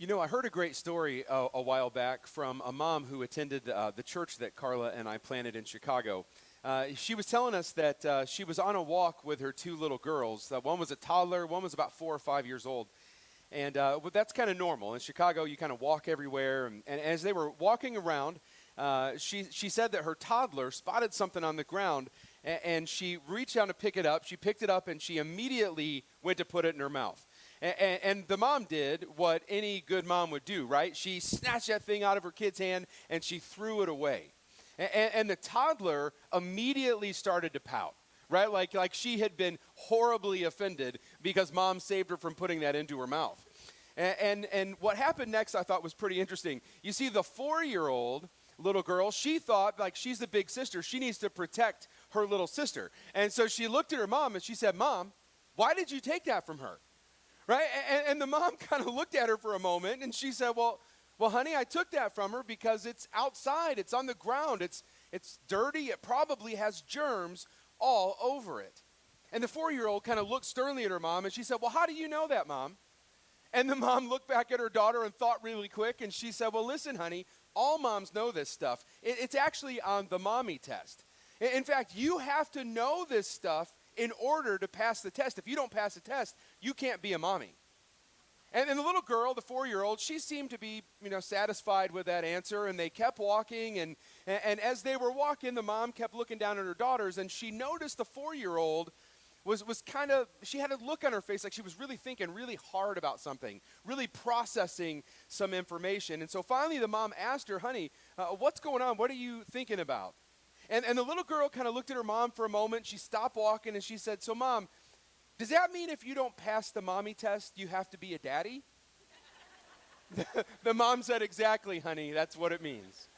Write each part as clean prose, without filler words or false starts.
You know, I heard a great story a while back from a mom who attended the church that Carla and I planted in Chicago. She was telling us that she was on a walk with her two little girls. One was a toddler, one was about 4 or 5 years old. And well, that's kind of normal. In Chicago, you kind of walk everywhere. And as they were walking around, she said that her toddler spotted something on the ground, and she reached down to pick it up. She picked it up, and she immediately went to put it in her mouth. And the mom did what any good mom would do, right? She snatched that thing out of her kid's hand, and she threw it away. And the toddler immediately started to pout, right? Like she had been horribly offended because mom saved her from putting that into her mouth. And what happened next I thought was pretty interesting. You see, the 4-year-old little girl, she thought, like, she's the big sister. She needs to protect her little sister. And so she looked at her mom and she said, "Mom, why did you take that from her?" Right? And the mom kind of looked at her for a moment and she said, well, honey, I took that from her because it's outside. It's on the ground. It's dirty. It probably has germs all over it. And the 4-year-old kind of looked sternly at her mom and she said, "Well, how do you know that, Mom?" And the mom looked back at her daughter and thought really quick, and she said, "Well, listen, honey, all moms know this stuff. It's actually on the mommy test. In fact, you have to know this stuff in order to pass the test. If you don't pass the test, you can't be a mommy." And the little girl, the 4-year-old, she seemed to be, satisfied with that answer, and they kept walking, and as they were walking, the mom kept looking down at her daughters, and she noticed the 4-year-old was kind of, she had a look on her face like she was really thinking really hard about something, really processing some information. And so finally the mom asked her, "Honey, what's going on? What are you thinking about?" And the little girl kind of looked at her mom for a moment. She stopped walking and she said, "So, Mom, does that mean if you don't pass the mommy test, you have to be a daddy?" The mom said, "Exactly, honey. That's what it means."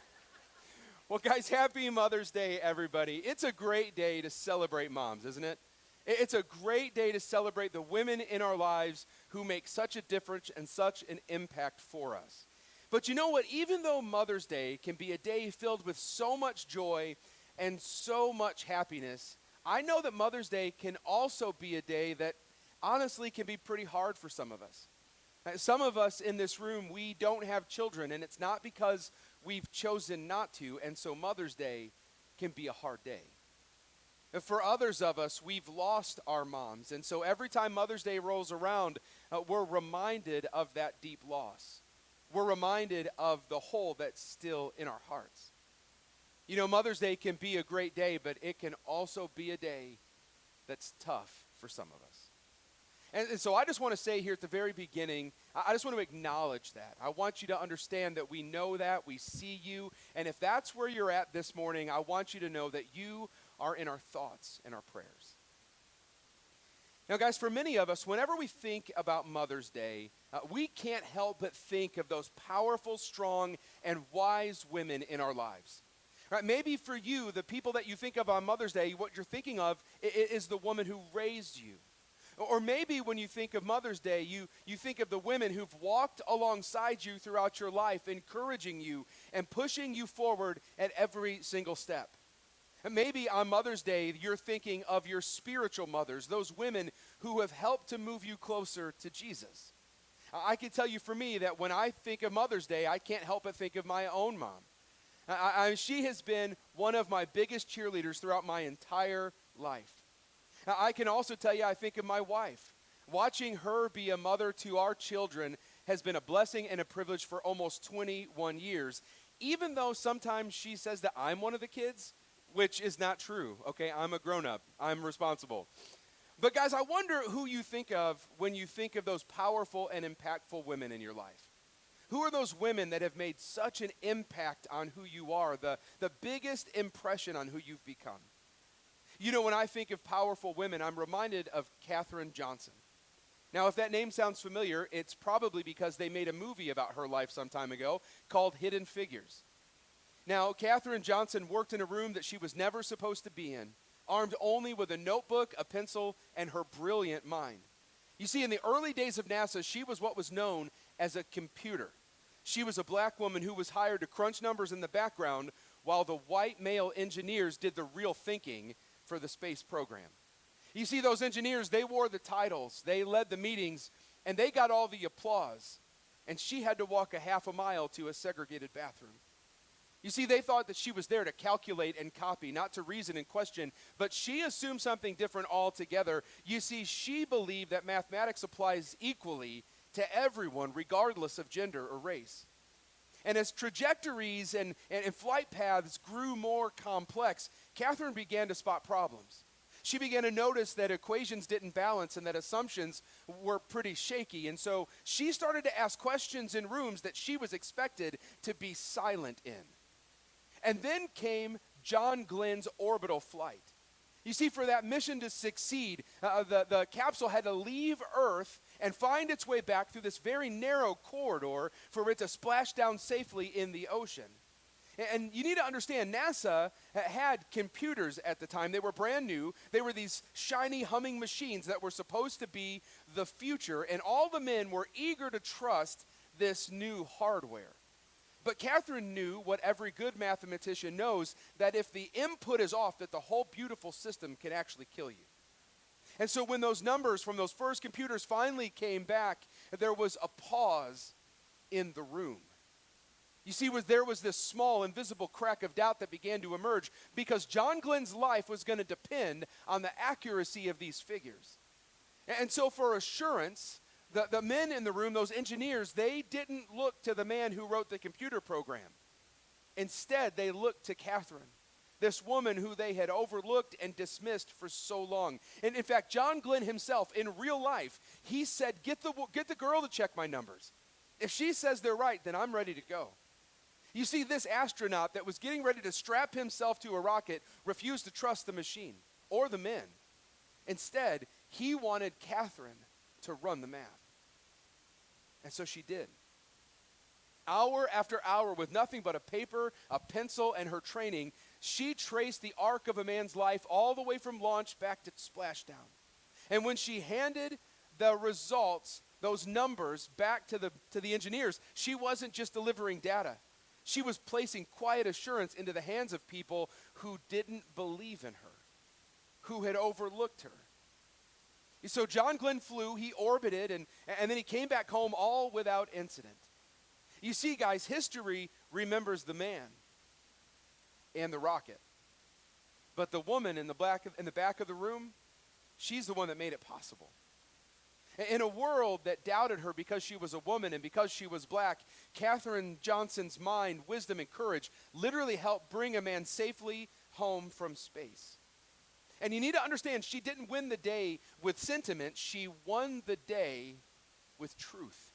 Well, guys, happy Mother's Day, everybody. It's a great day to celebrate moms, isn't it? It's a great day to celebrate the women in our lives who make such a difference and such an impact for us. But you know what? Even though Mother's Day can be a day filled with so much joy and so much happiness, I know that Mother's Day can also be a day that honestly can be pretty hard for some of us. Some of us in this room, we don't have children, and it's not because we've chosen not to, and so Mother's Day can be a hard day. For others of us, we've lost our moms, and so every time Mother's Day rolls around, we're reminded of that deep loss. We're reminded of the hole that's still in our hearts. You know, Mother's Day can be a great day, but it can also be a day that's tough for some of us. And so I just want to say here at the very beginning, I just want to acknowledge that. I want you to understand that we know that, we see you, and if that's where you're at this morning, I want you to know that you are in our thoughts and our prayers. Now, guys, for many of us, whenever we think about Mother's Day, we can't help but think of those powerful, strong, and wise women in our lives. Right? Maybe for you, the people that you think of on Mother's Day, what you're thinking of is the woman who raised you. Or maybe when you think of Mother's Day, you think of the women who've walked alongside you throughout your life, encouraging you and pushing you forward at every single step. And maybe on Mother's Day, you're thinking of your spiritual mothers, those women who have helped to move you closer to Jesus. I can tell you for me that when I think of Mother's Day, I can't help but think of my own mom. She has been one of my biggest cheerleaders throughout my entire life. I can also tell you I think of my wife. Watching her be a mother to our children has been a blessing and a privilege for almost 21 years, even though sometimes she says that I'm one of the kids, which is not true, okay? I'm a grown-up. I'm responsible. But guys, I wonder who you think of when you think of those powerful and impactful women in your life. Who are those women that have made such an impact on who you are, the biggest impression on who you've become? You know, when I think of powerful women, I'm reminded of Katherine Johnson. Now, if that name sounds familiar, it's probably because they made a movie about her life some time ago called Hidden Figures. Now, Katherine Johnson worked in a room that she was never supposed to be in, armed only with a notebook, a pencil, and her brilliant mind. You see, in the early days of NASA, she was what was known as a computer. She was a black woman who was hired to crunch numbers in the background while the white male engineers did the real thinking for the space program. You see, those engineers, they wore the titles, they led the meetings, and they got all the applause. and she had to walk a half a mile to a segregated bathroom. You see, they thought that she was there to calculate and copy, not to reason and question, but she assumed something different altogether. You see, she believed that mathematics applies equally to everyone, regardless of gender or race. And as trajectories and flight paths grew more complex, Catherine began to spot problems. She began to notice that equations didn't balance and that assumptions were pretty shaky. And so she started to ask questions in rooms that she was expected to be silent in. And then came John Glenn's orbital flight. You see, for that mission to succeed, the capsule had to leave Earth and find its way back through this very narrow corridor for it to splash down safely in the ocean. And you need to understand, NASA had computers at the time. They were brand new. They were these shiny humming machines that were supposed to be the future, and all the men were eager to trust this new hardware. But Catherine knew what every good mathematician knows, that if the input is off, that the whole beautiful system can actually kill you. And so when those numbers from those first computers finally came back, there was a pause in the room. You see, there was this small, invisible crack of doubt that began to emerge because John Glenn's life was going to depend on the accuracy of these figures. And so for assurance, the men in the room, those engineers, they didn't look to the man who wrote the computer program. Instead, they looked to Catherine, this woman who they had overlooked and dismissed for so long. And in fact, John Glenn himself, in real life, he said, get the girl to check my numbers. If she says they're right, then I'm ready to go. You see, this astronaut that was getting ready to strap himself to a rocket refused to trust the machine or the men. Instead, he wanted Catherine to run the math. And so she did. Hour after hour, with nothing but a paper, a pencil, and her training, she traced the arc of a man's life all the way from launch back to splashdown. And when she handed the results, those numbers, back to the engineers, she wasn't just delivering data. She was placing quiet assurance into the hands of people who didn't believe in her, who had overlooked her. So John Glenn flew, he orbited, and then he came back home all without incident. You see, guys, history remembers the man and the rocket. But the woman in the back of the room, she's the one that made it possible. In a world that doubted her because she was a woman and because she was black, Katherine Johnson's mind, wisdom, and courage literally helped bring a man safely home from space. And you need to understand, she didn't win the day with sentiment. She won the day with truth,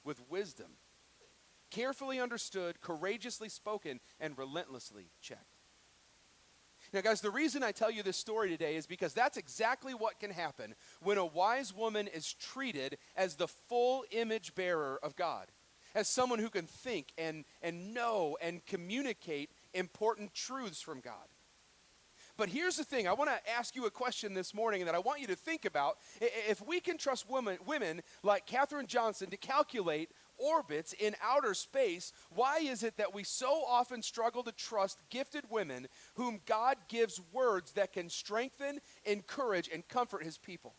with wisdom. Carefully understood, courageously spoken, and relentlessly checked. Now, guys, the reason I tell you this story today is because that's exactly what can happen when a wise woman is treated as the full image bearer of God, as someone who can think and know and communicate important truths from God. But here's the thing. I want to ask you a question this morning that I want you to think about. If we can trust women like Katherine Johnson to calculate orbits in outer space, why is it that we so often struggle to trust gifted women whom God gives words that can strengthen, encourage, and comfort his people?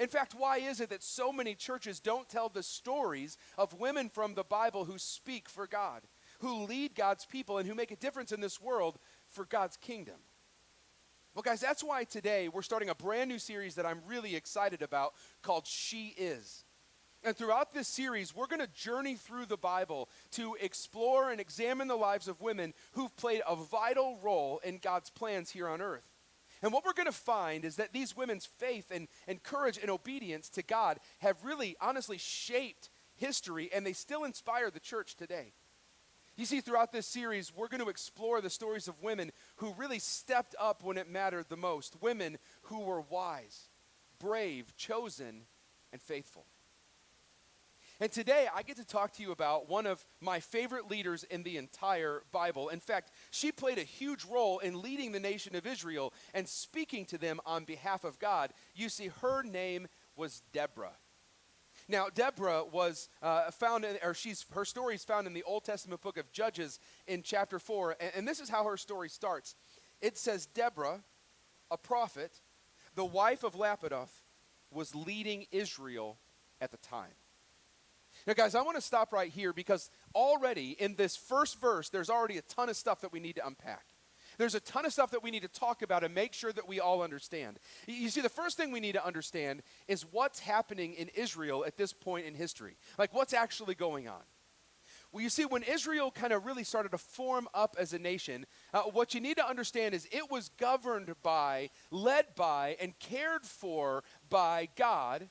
In fact, why is it that so many churches don't tell the stories of women from the Bible who speak for God, who lead God's people, and who make a difference in this world for God's kingdom? Well, guys, that's why today we're starting a brand new series that I'm really excited about called She Is. And throughout this series, we're going to journey through the Bible to explore and examine the lives of women who've played a vital role in God's plans here on earth. And what we're going to find is that these women's faith and courage and obedience to God have really, honestly shaped history, and they still inspire the church today. You see, throughout this series, we're going to explore the stories of women who really stepped up when it mattered the most. Women who were wise, brave, chosen, and faithful. And today, I get to talk to you about one of my favorite leaders in the entire Bible. In fact, she played a huge role in leading the nation of Israel and speaking to them on behalf of God. You see, her name was Deborah. Now, Deborah was her story is found in the Old Testament book of Judges in chapter 4. And this is how her story starts. It says, Deborah, a prophet, the wife of Lapidoth, was leading Israel at the time. Now, guys, I want to stop right here because already in this first verse, there's already a ton of stuff that we need to unpack. There's a ton of stuff that we need to talk about and make sure that we all understand. You see, the first thing we need to understand is what's happening in Israel at this point in history. Like, what's actually going on? Well, you see, when Israel kind of really started to form up as a nation, what you need to understand is it was governed by, led by, and cared for by God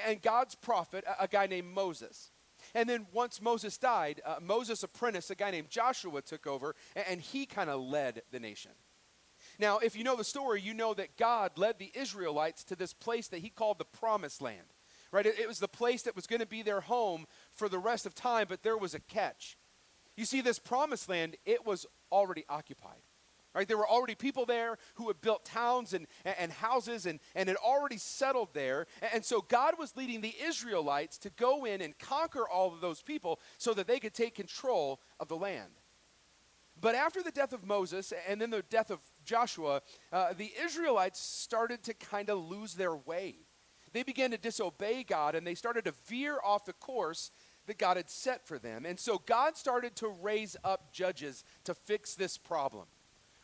and God's prophet, a guy named Moses. And then once Moses died, Moses' apprentice, a guy named Joshua, took over, and he kind of led the nation. Now, if you know the story, you know that God led the Israelites to this place that he called the Promised Land. Right? It was the place that was going to be their home for the rest of time, but there was a catch. You see, this Promised Land, it was already occupied. Right? There were already people there who had built towns and houses and had already settled there. And so God was leading the Israelites to go in and conquer all of those people so that they could take control of the land. But after the death of Moses and then the death of Joshua, the Israelites started to kind of lose their way. They began to disobey God, and they started to veer off the course that God had set for them. And so God started to raise up judges to fix this problem.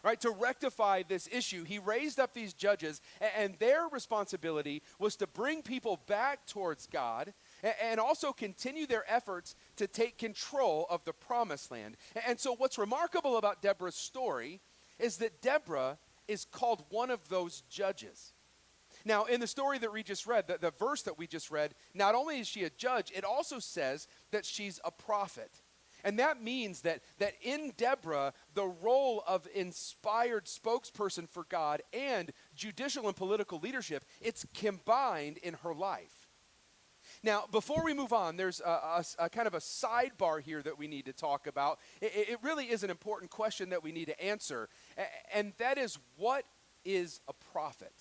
Right, to rectify this issue, he raised up these judges, and their responsibility was to bring people back towards God and also continue their efforts to take control of the Promised Land. And so what's remarkable about Deborah's story is that Deborah is called one of those judges. Now, in the story that we just read, the verse that we just read, not only is she a judge, it also says that she's a prophet. And that means that in Deborah, the role of inspired spokesperson for God and judicial and political leadership, it's combined in her life. Now, before we move on, there's a kind of a sidebar here that we need to talk about. It really is an important question that we need to answer, and that is, what is a prophet?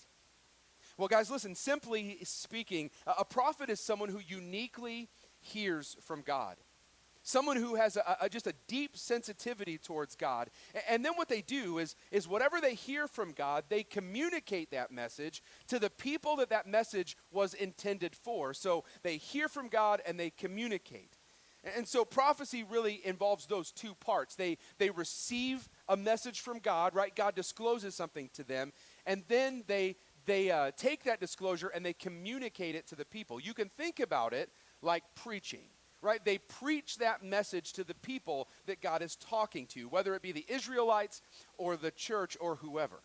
Well, guys, listen, simply speaking, a prophet is someone who uniquely hears from God. Someone who has just a deep sensitivity towards God. And then what they do is whatever they hear from God, they communicate that message to the people that message was intended for. So they hear from God and they communicate. And so prophecy really involves those two parts. They receive a message from God, right? God discloses something to them. And then they take that disclosure and they communicate it to the people. You can think about it like preaching. Right? They preach that message to the people that God is talking to, whether it be the Israelites or the church or whoever.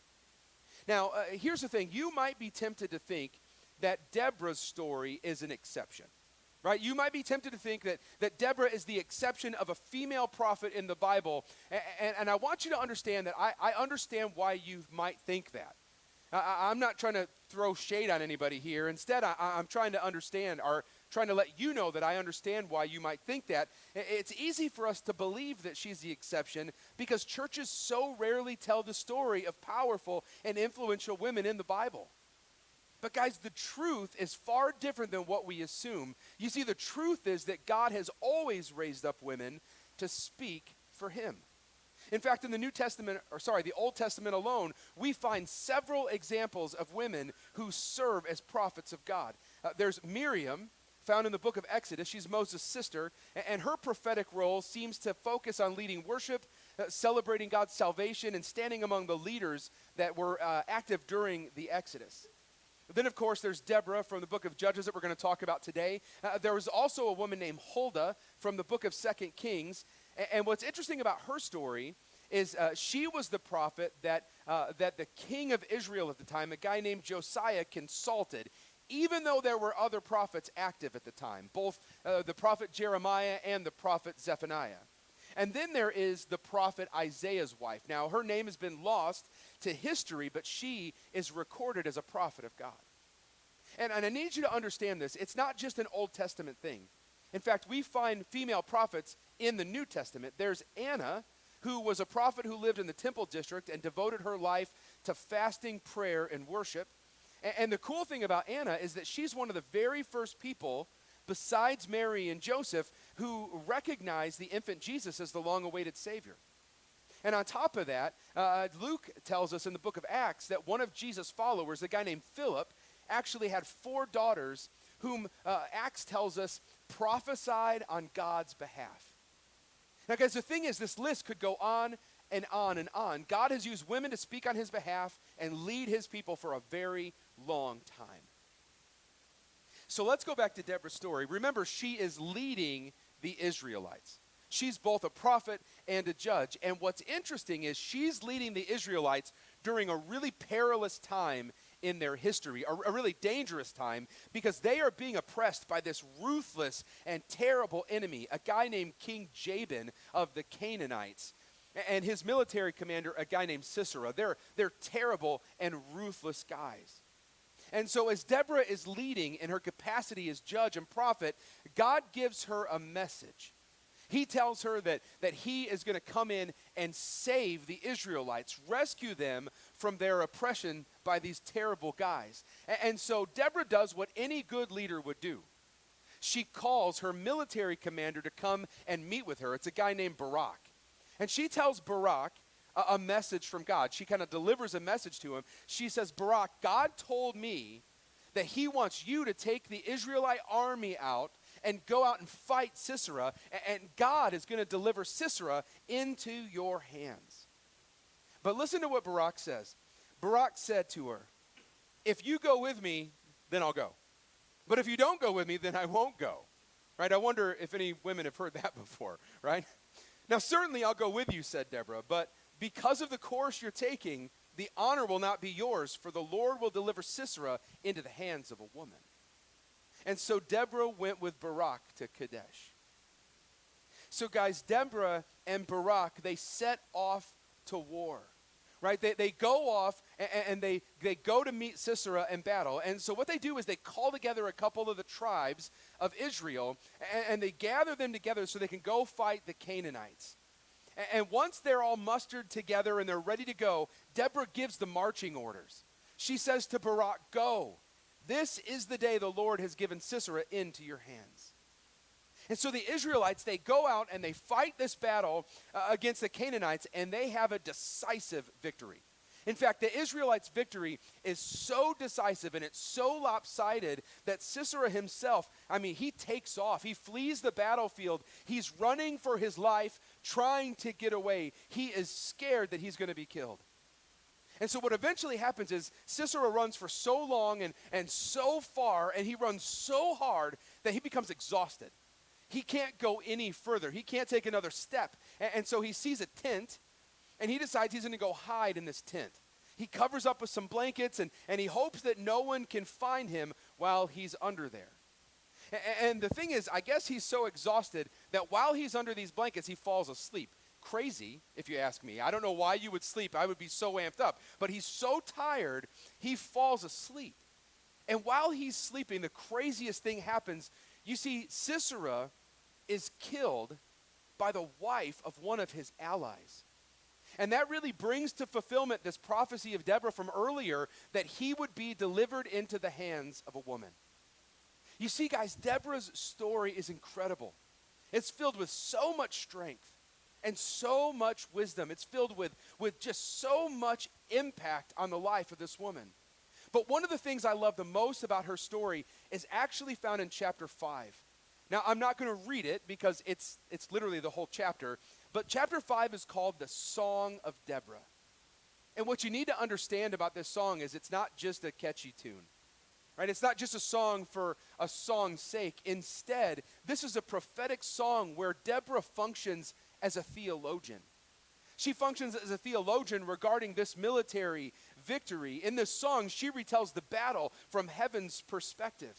Now, here's the thing. You might be tempted to think that Deborah's story is an exception. Right? You might be tempted to think that Deborah is the exception of a female prophet in the Bible. And I want you to understand that I understand why you might think that. I'm not trying to throw shade on anybody here. Instead, I'm trying to understand trying to let you know that I understand why you might think that. It's easy for us to believe that she's the exception because churches so rarely tell the story of powerful and influential women in the Bible. But guys, the truth is far different than what we assume. You see, the truth is that God has always raised up women to speak for him. In fact, in the Old Testament alone, we find several examples of women who serve as prophets of God. There's Miriam, found in the book of Exodus. She's Moses' sister, and her prophetic role seems to focus on leading worship, celebrating God's salvation, and standing among the leaders that were active during the Exodus. Then, of course, there's Deborah from the book of Judges that we're going to talk about today. There was also a woman named Huldah from the book of 2 Kings. And what's interesting about her story is she was the prophet that the king of Israel at the time, a guy named Josiah, consulted, even though there were other prophets active at the time, both the prophet Jeremiah and the prophet Zephaniah. And then there is the prophet Isaiah's wife. Now, her name has been lost to history, but she is recorded as a prophet of God. And I need you to understand this. It's not just an Old Testament thing. In fact, we find female prophets in the New Testament. There's Anna, who was a prophet who lived in the temple district and devoted her life to fasting, prayer, and worship. And the cool thing about Anna is that she's one of the very first people, besides Mary and Joseph, who recognized the infant Jesus as the long-awaited Savior. And on top of that, Luke tells us in the book of Acts that one of Jesus' followers, a guy named Philip, actually had 4 daughters whom Acts tells us prophesied on God's behalf. Now, guys, the thing is, this list could go on and on and on. God has used women to speak on his behalf and lead his people for a very long time. So let's go back to Deborah's story. Remember, she is leading the Israelites. She's both a prophet and a judge. And what's interesting is she's leading the Israelites during a really perilous time in their history, a really dangerous time, because they are being oppressed by this ruthless and terrible enemy, a guy named King Jabin of the Canaanites, and his military commander, a guy named Sisera. They're terrible and ruthless guys. And so as Deborah is leading in her capacity as judge and prophet, God gives her a message. He tells her that he is going to come in and save the Israelites, rescue them from their oppression by these terrible guys. And so Deborah does what any good leader would do. She calls her military commander to come and meet with her. It's a guy named Barak. And she tells Barak a message from God. She kind of delivers a message to him. She says, Barak, God told me that he wants you to take the Israelite army out and go out and fight Sisera, and God is going to deliver Sisera into your hands. But listen to what Barak says. Barak said to her, if you go with me, then I'll go. But if you don't go with me, then I won't go. Right? I wonder if any women have heard that before, right? Now, certainly I'll go with you, said Deborah, but because of the course you're taking, the honor will not be yours, for the Lord will deliver Sisera into the hands of a woman. And so Deborah went with Barak to Kadesh. So guys, Deborah and Barak, they set off to war, right? They go off and they go to meet Sisera in battle. And so what they do is they call together a couple of the tribes of Israel, and they gather them together so they can go fight the Canaanites. And once they're all mustered together and they're ready to go, Deborah gives the marching orders. She says to Barak, go. This is the day the Lord has given Sisera into your hands. And so the Israelites, they go out and they fight this battle against the Canaanites, and they have a decisive victory. In fact, the Israelites' victory is so decisive and it's so lopsided that Sisera himself, he takes off. He flees the battlefield. He's running for his life, trying to get away. He is scared that he's going to be killed. And so what eventually happens is Sisera runs for so long and so far, and he runs so hard that he becomes exhausted. He can't go any further. He can't take another step. And so he sees a tent, and he decides he's going to go hide in this tent. He covers up with some blankets, and he hopes that no one can find him while he's under there. And the thing is, I guess he's so exhausted that while he's under these blankets, he falls asleep. Crazy, if you ask me. I don't know why you would sleep. I would be so amped up. But he's so tired, he falls asleep. And while he's sleeping, the craziest thing happens. You see, Sisera is killed by the wife of one of his allies. And that really brings to fulfillment this prophecy of Deborah from earlier, that he would be delivered into the hands of a woman. You see, guys, Deborah's story is incredible. It's filled with so much strength and so much wisdom. It's filled with just so much impact on the life of this woman. But one of the things I love the most about her story is actually found in chapter 5. Now, I'm not going to read it because it's literally the whole chapter, but chapter 5 is called the Song of Deborah. And what you need to understand about this song is it's not just a catchy tune, right? It's not just a song for a song's sake. Instead, this is a prophetic song where Deborah functions as a theologian. She functions as a theologian regarding this military victory. In this song, she retells the battle from heaven's perspective.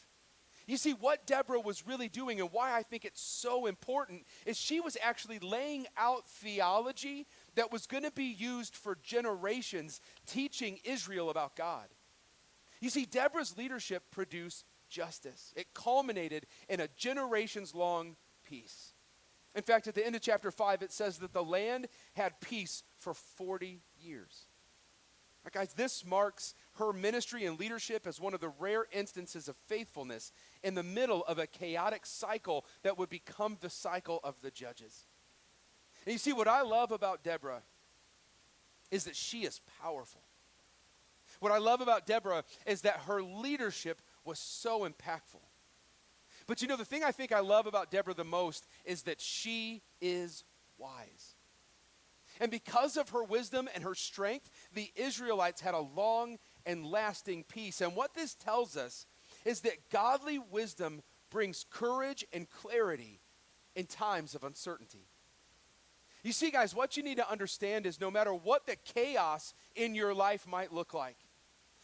You see, what Deborah was really doing, and why I think it's so important, is she was actually laying out theology that was going to be used for generations, teaching Israel about God. You see, Deborah's leadership produced justice. It culminated in a generations-long peace. In fact, at the end of chapter 5, it says that the land had peace for 40 years. Now, guys, this marks her ministry and leadership as one of the rare instances of faithfulness in the middle of a chaotic cycle that would become the cycle of the judges. And you see, what I love about Deborah is that she is powerful. What I love about Deborah is that her leadership was so impactful. But the thing I think I love about Deborah the most is that she is wise. And because of her wisdom and her strength, the Israelites had a long and lasting peace. And what this tells us is that godly wisdom brings courage and clarity in times of uncertainty. You see, guys, what you need to understand is no matter what the chaos in your life might look like,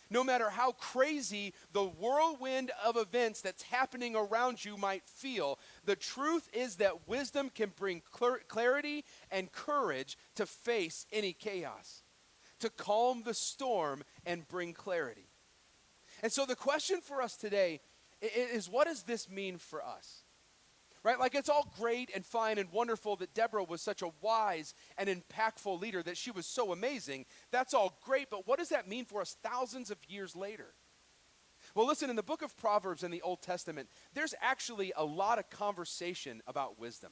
no matter how crazy the whirlwind of events that's happening around you might feel, the truth is that wisdom can bring clarity and courage to face any chaos, to calm the storm and bring clarity. And so the question for us today is, what does this mean for us? Right? Like, it's all great and fine and wonderful that Deborah was such a wise and impactful leader, that she was so amazing. That's all great, but what does that mean for us thousands of years later? Well, listen, in the book of Proverbs in the Old Testament, there's actually a lot of conversation about wisdom.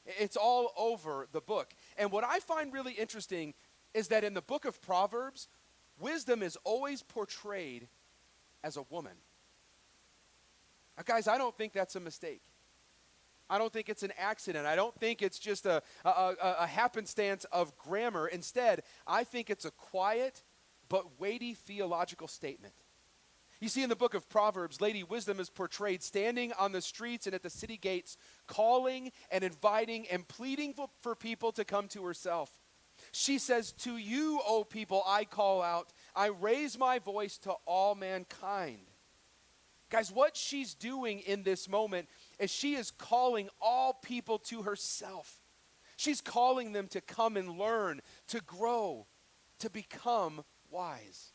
It's all over the book. And what I find really interesting is that in the book of Proverbs, wisdom is always portrayed as a woman. Now, guys, I don't think that's a mistake. I don't think it's an accident. I don't think it's just a happenstance of grammar. Instead, I think it's a quiet but weighty theological statement. You see, in the book of Proverbs, Lady Wisdom is portrayed standing on the streets and at the city gates, calling and inviting and pleading for people to come to herself. She says, "To you, O people, I call out. I raise my voice to all mankind." Guys, what she's doing in this moment is she is calling all people to herself. She's calling them to come and learn, to grow, to become wise.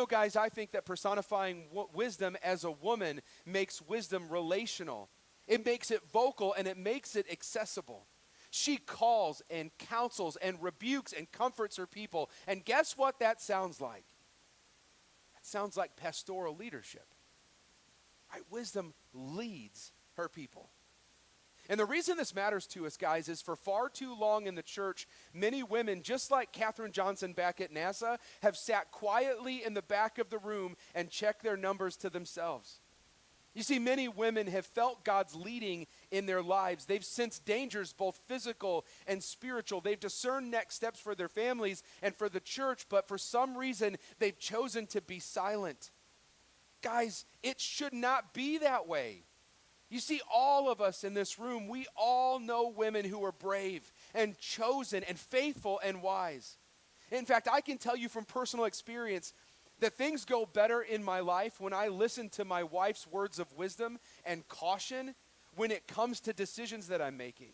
Guys, I think that personifying wisdom as a woman makes wisdom relational. It makes it vocal and it makes it accessible. She calls and counsels and rebukes and comforts her people. And guess what that sounds like? It sounds like pastoral leadership. Right? Wisdom leads her people. And the reason this matters to us, guys, is for far too long in the church, many women, just like Katherine Johnson back at NASA, have sat quietly in the back of the room and checked their numbers to themselves. You see, many women have felt God's leading in their lives. They've sensed dangers, both physical and spiritual. They've discerned next steps for their families and for the church, but for some reason, they've chosen to be silent. Guys, it should not be that way. You see, all of us in this room, we all know women who are brave and chosen and faithful and wise. In fact, I can tell you from personal experience that things go better in my life when I listen to my wife's words of wisdom and caution when it comes to decisions that I'm making.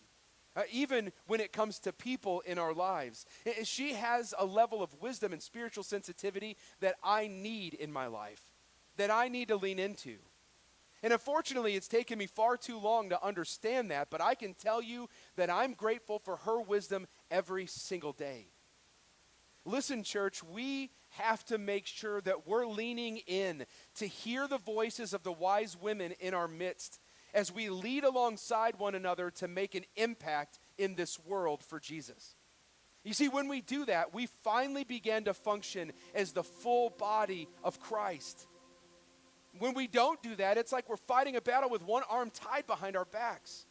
Even when it comes to people in our lives. She has a level of wisdom and spiritual sensitivity that I need in my life, that I need to lean into. And unfortunately, it's taken me far too long to understand that, but I can tell you that I'm grateful for her wisdom every single day. Listen, church, we have to make sure that we're leaning in to hear the voices of the wise women in our midst as we lead alongside one another to make an impact in this world for Jesus. You see, when we do that, we finally begin to function as the full body of Christ. When we don't do that, it's like we're fighting a battle with one arm tied behind our backs.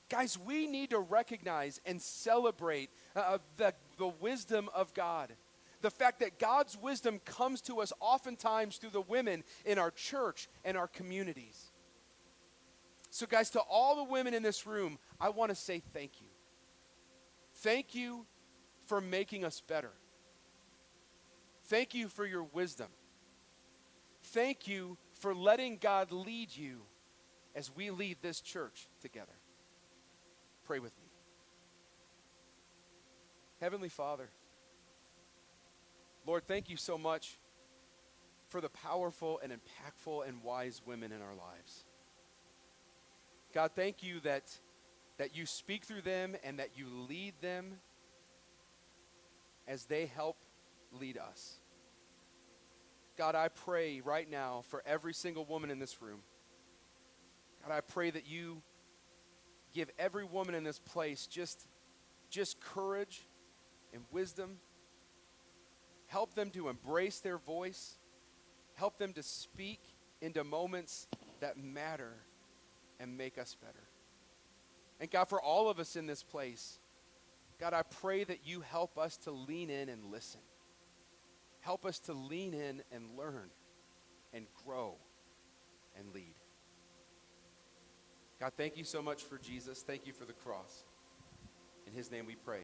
Guys, we need to recognize and celebrate the wisdom of God. The fact that God's wisdom comes to us oftentimes through the women in our church and our communities. So guys, to all the women in this room, I want to say thank you. Thank you for making us better. Thank you for your wisdom. Thank you for letting God lead you as we lead this church together. Pray with me. Heavenly Father, Lord, thank you so much for the powerful and impactful and wise women in our lives. God, thank you that you speak through them and that you lead them as they help lead us. God, I pray right now for every single woman in this room. God, I pray that you give every woman in this place just courage and wisdom. Help them to embrace their voice. Help them to speak into moments that matter. and make us better. And God, for all of us in this place, God, I pray that you help us to lean in and listen. Help us to lean in and learn and grow and lead. God, thank you so much for Jesus. Thank you for the cross. In his name we pray.